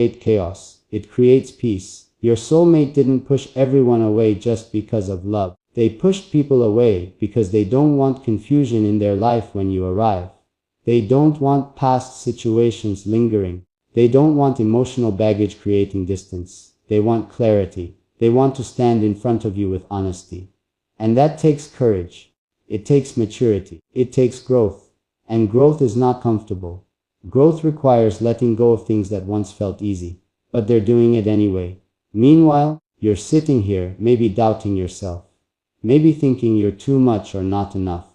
create chaos. It creates peace. Your soulmate didn't push everyone away just because of love. They pushed people away because they don't want confusion in their life when you arrive. They don't want past situations lingering. They don't want emotional baggage creating distance. They want clarity. They want to stand in front of you with honesty. And that takes courage. It takes maturity. It takes growth. And growth is not comfortable. Growth requires letting go of things that once felt easy. But they're doing it anyway. Meanwhile, you're sitting here, maybe doubting yourself. Maybe thinking you're too much or not enough.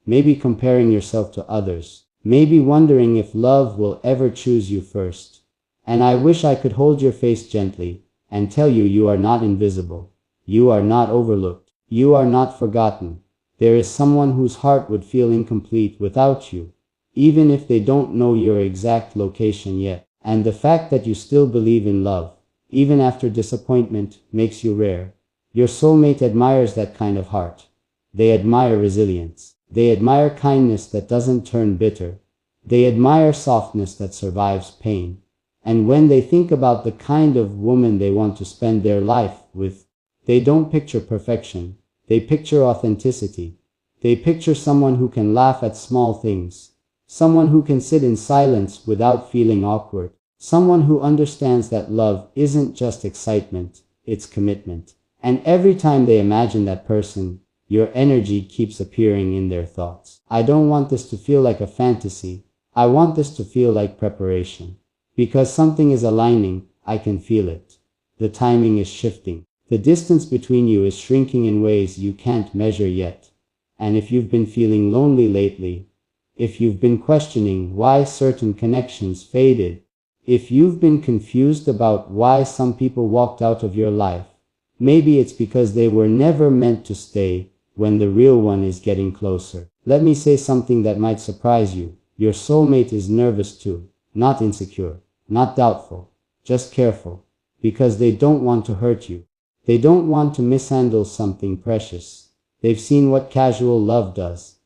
Maybe comparing yourself to others. Maybe wondering if love will ever choose you first. And I wish I could hold your face gently and tell you you are not invisible. You are not overlooked. You are not forgotten. There is someone whose heart would feel incomplete without you, even if they don't know your exact location yet. And the fact that you still believe in love, even after disappointment, makes you rare. Your soulmate admires that kind of heart. They admire resilience. They admire kindness that doesn't turn bitter. They admire softness that survives pain. And when they think about the kind of woman they want to spend their life with, they don't picture perfection. They picture authenticity. They picture someone who can laugh at small things. Someone who can sit in silence without feeling awkward. Someone who understands that love isn't just excitement, it's commitment. And every time they imagine that person, your energy keeps appearing in their thoughts. I don't want this to feel like a fantasy. I want this to feel like preparation. Because something is aligning, I can feel it. The timing is shifting. The distance between you is shrinking in ways you can't measure yet. And if you've been feeling lonely lately, if you've been questioning why certain connections faded, if you've been confused about why some people walked out of your life, maybe it's because they were never meant to stay when the real one is getting closer. Let me say something that might surprise you. Your soulmate is nervous too, not insecure, not doubtful, just careful, because they don't want to hurt you. They don't want to mishandle something precious. They've seen what casual love does.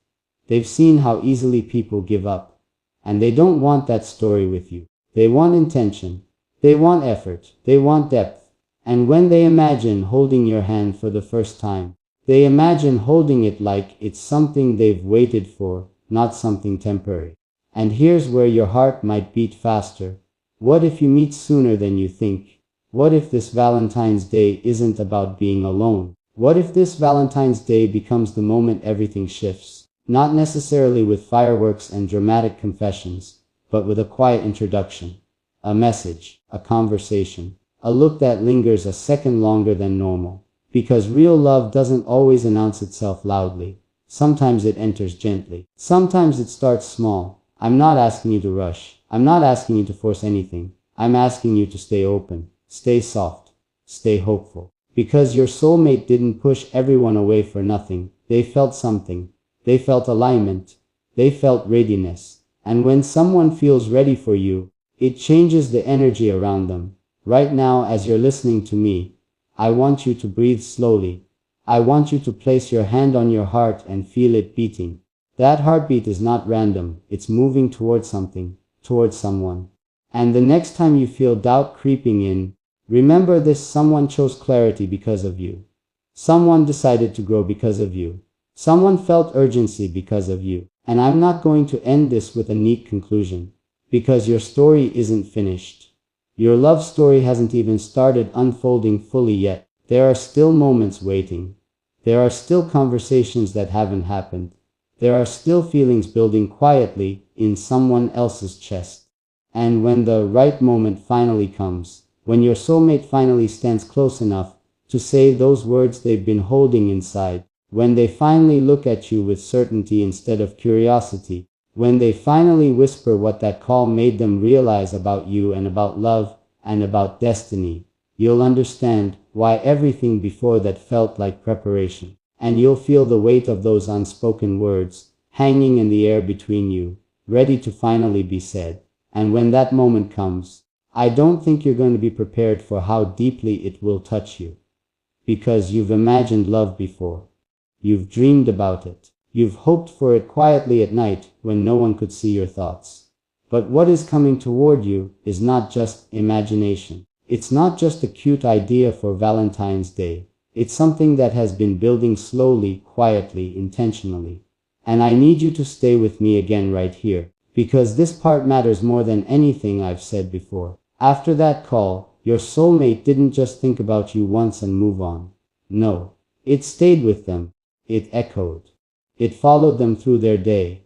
They've seen how easily people give up. And they don't want that story with you. They want intention. They want effort. They want depth. And when they imagine holding your hand for the first time, they imagine holding it like it's something they've waited for, not something temporary. And here's where your heart might beat faster. What if you meet sooner than you think? What if this Valentine's Day isn't about being alone? What if this Valentine's Day becomes the moment everything shifts? Not necessarily with fireworks and dramatic confessions, but with a quiet introduction, a message, a conversation, a look that lingers a second longer than normal. Because real love doesn't always announce itself loudly. Sometimes it enters gently. Sometimes it starts small. I'm not asking you to rush. I'm not asking you to force anything. I'm asking you to stay open, stay soft, stay hopeful. Because your soulmate didn't push everyone away for nothing. They felt something. They felt alignment. They felt readiness. And when someone feels ready for you, it changes the energy around them. Right now, as you're listening to me, I want you to breathe slowly. I want you to place your hand on your heart and feel it beating. That heartbeat is not random. It's moving towards something, towards someone. And the next time you feel doubt creeping in, remember this: someone chose clarity because of you. Someone decided to grow because of you. Someone felt urgency because of you. And I'm not going to end this with a neat conclusion, because your story isn't finished. Your love story hasn't even started unfolding fully yet. There are still moments waiting. There are still conversations that haven't happened. There are still feelings building quietly in someone else's chest. And when the right moment finally comes, when your soulmate finally stands close enough to say those words they've been holding inside, when they finally look at you with certainty instead of curiosity, when they finally whisper what that call made them realize about you and about love and about destiny, you'll understand why everything before that felt like preparation. And you'll feel the weight of those unspoken words hanging in the air between you, ready to finally be said. And when that moment comes, I don't think you're going to be prepared for how deeply it will touch you. Because you've imagined love before. You've dreamed about it. You've hoped for it quietly at night when no one could see your thoughts. But what is coming toward you is not just imagination. It's not just a cute idea for Valentine's Day. It's something that has been building slowly, quietly, intentionally. And I need you to stay with me again right here, because this part matters more than anything I've said before. After that call, your soulmate didn't just think about you once and move on. No, it stayed with them. It echoed. It followed them through their day.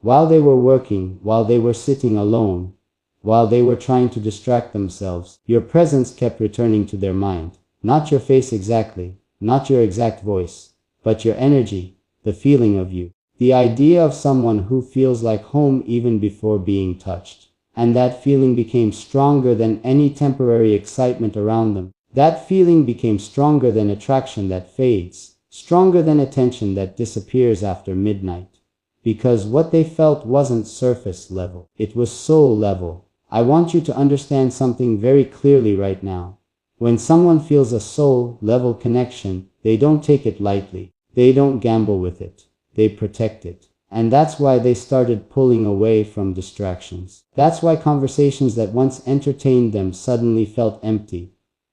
While they were working, while they were sitting alone, while they were trying to distract themselves, your presence kept returning to their mind. Not your face exactly, not your exact voice, but your energy, the feeling of you. The idea of someone who feels like home even before being touched. And that feeling became stronger than any temporary excitement around them. That feeling became stronger than attraction that fades, stronger than attention that disappears after midnight. Because what they felt wasn't surface level, it was soul level. I want you to understand something very clearly right now. When someone feels a soul level connection, they don't take it lightly. They don't gamble with it. They protect it. And that's why they started pulling away from distractions. That's why conversations that once entertained them suddenly felt empty.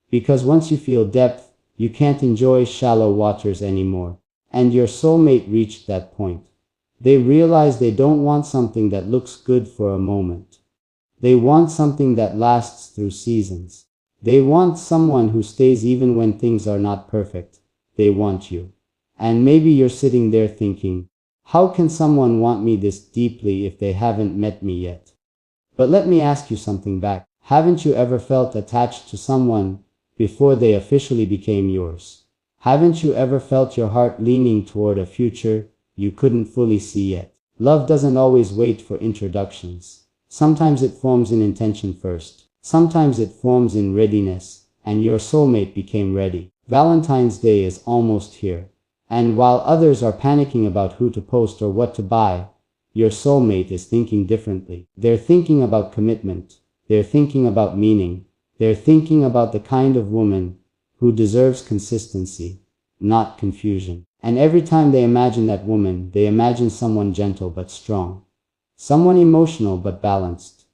Because once you feel depth, you can't enjoy shallow waters anymore. And your soulmate reached that point. They realize they don't want something that looks good for a moment. They want something that lasts through seasons. They want someone who stays even when things are not perfect. They want you. And maybe you're sitting there thinking, how can someone want me this deeply if they haven't met me yet? But let me ask you something back. Haven't you ever felt attached to someone before they officially became yours? Haven't you ever felt your heart leaning toward a future you couldn't fully see yet? Love doesn't always wait for introductions. Sometimes it forms in intention first. Sometimes it forms in readiness, and your soulmate became ready. Valentine's Day is almost here. And while others are panicking about who to post or what to buy, your soulmate is thinking differently. They're thinking about commitment. They're thinking about meaning. They're thinking about the kind of woman who deserves consistency, not confusion. And every time they imagine that woman, they imagine someone gentle but strong. Someone emotional but balanced.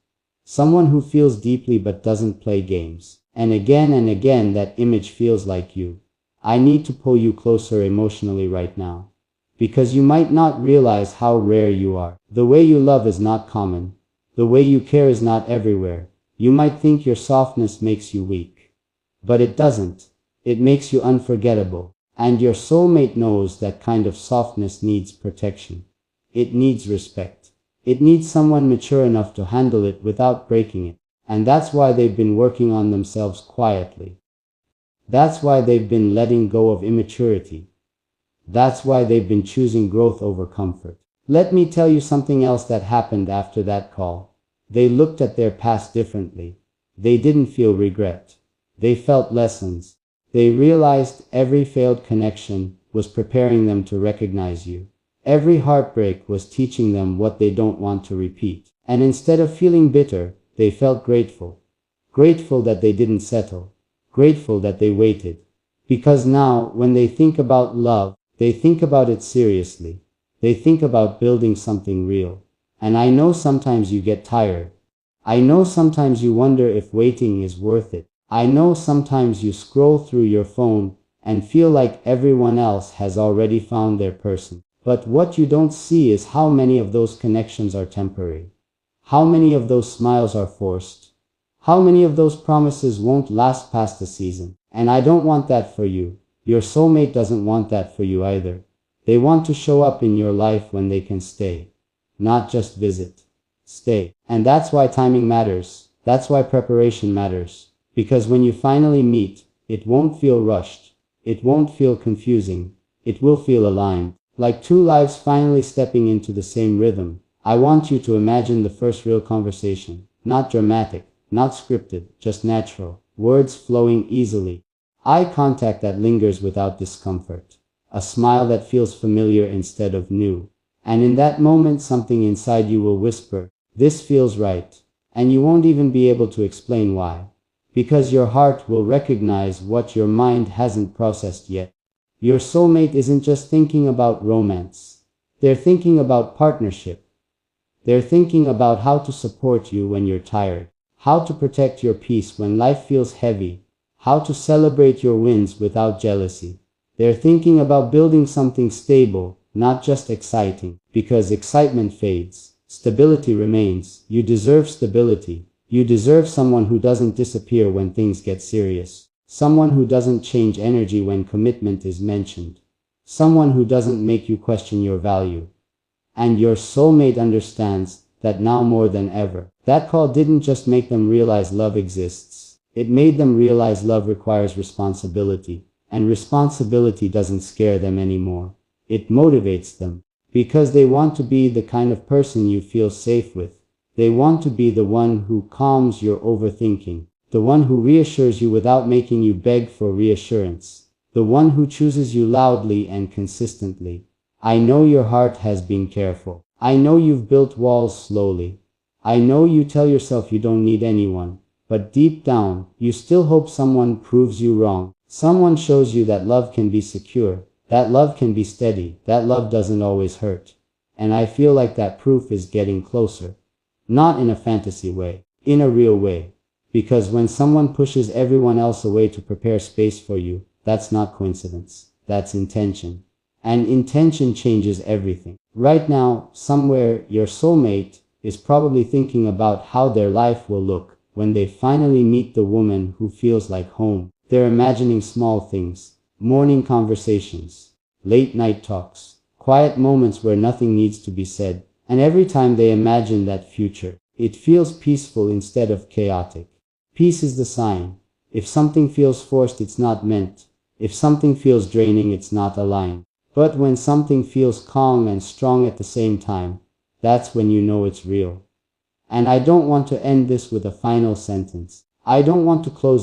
Someone who feels deeply but doesn't play games. And again that image feels like you. I need to pull you closer emotionally right now. Because you might not realize how rare you are. The way you love is not common. The way you care is not everywhere. You might think your softness makes you weak. But it doesn't. It makes you unforgettable. And your soulmate knows that kind of softness needs protection. It needs respect. It needs someone mature enough to handle it without breaking it. And that's why they've been working on themselves quietly. That's why they've been letting go of immaturity. That's why they've been choosing growth over comfort. Let me tell you something else that happened after that call. They looked at their past differently. They didn't feel regret. They felt lessons. They realized every failed connection was preparing them to recognize you. Every heartbreak was teaching them what they don't want to repeat. And instead of feeling bitter, they felt grateful. Grateful that they didn't settle. Grateful that they waited. Because now, when they think about love, they think about it seriously. They think about building something real. And I know sometimes you get tired. I know sometimes you wonder if waiting is worth it. I know sometimes you scroll through your phone and feel like everyone else has already found their person. But what you don't see is how many of those connections are temporary. How many of those smiles are forced. How many of those promises won't last past the season? And I don't want that for you. Your soulmate doesn't want that for you either. They want to show up in your life when they can stay. Not just visit. Stay. And that's why timing matters. That's why preparation matters. Because when you finally meet, it won't feel rushed. It won't feel confusing. It will feel aligned. Like two lives finally stepping into the same rhythm. I want you to imagine the first real conversation. Not dramatic. Not scripted, just natural. Words flowing easily. Eye contact that lingers without discomfort. A smile that feels familiar instead of new. And in that moment something inside you will whisper, this feels right. And you won't even be able to explain why. Because your heart will recognize what your mind hasn't processed yet. Your soulmate isn't just thinking about romance. They're thinking about partnership. They're thinking about how to support you when you're tired, how to protect your peace when life feels heavy, how to celebrate your wins without jealousy. They're thinking about building something stable, not just exciting, because excitement fades, stability remains. You deserve stability. You deserve someone who doesn't disappear when things get serious. Someone who doesn't change energy when commitment is mentioned. Someone who doesn't make you question your value. And your soulmate understands that now more than ever. That call didn't just make them realize love exists. It made them realize love requires responsibility. And responsibility doesn't scare them anymore. It motivates them. Because they want to be the kind of person you feel safe with. They want to be the one who calms your overthinking. The one who reassures you without making you beg for reassurance. The one who chooses you loudly and consistently. I know your heart has been careful. I know you've built walls slowly. I know you tell yourself you don't need anyone. But deep down, you still hope someone proves you wrong. Someone shows you that love can be secure. That love can be steady. That love doesn't always hurt. And I feel like that proof is getting closer. Not in a fantasy way. In a real way. Because when someone pushes everyone else away to prepare space for you, that's not coincidence. That's intention. And intention changes everything. Right now, somewhere, your soulmate is probably thinking about how their life will look when they finally meet the woman who feels like home. They're imagining small things, morning conversations, late night talks, quiet moments where nothing needs to be said. And every time they imagine that future, it feels peaceful instead of chaotic. Peace is the sign. If something feels forced, it's not meant. If something feels draining, it's not aligned. But when something feels calm and strong at the same time, that's when you know it's real. And I don't want to end this with a final sentence. I don't want to close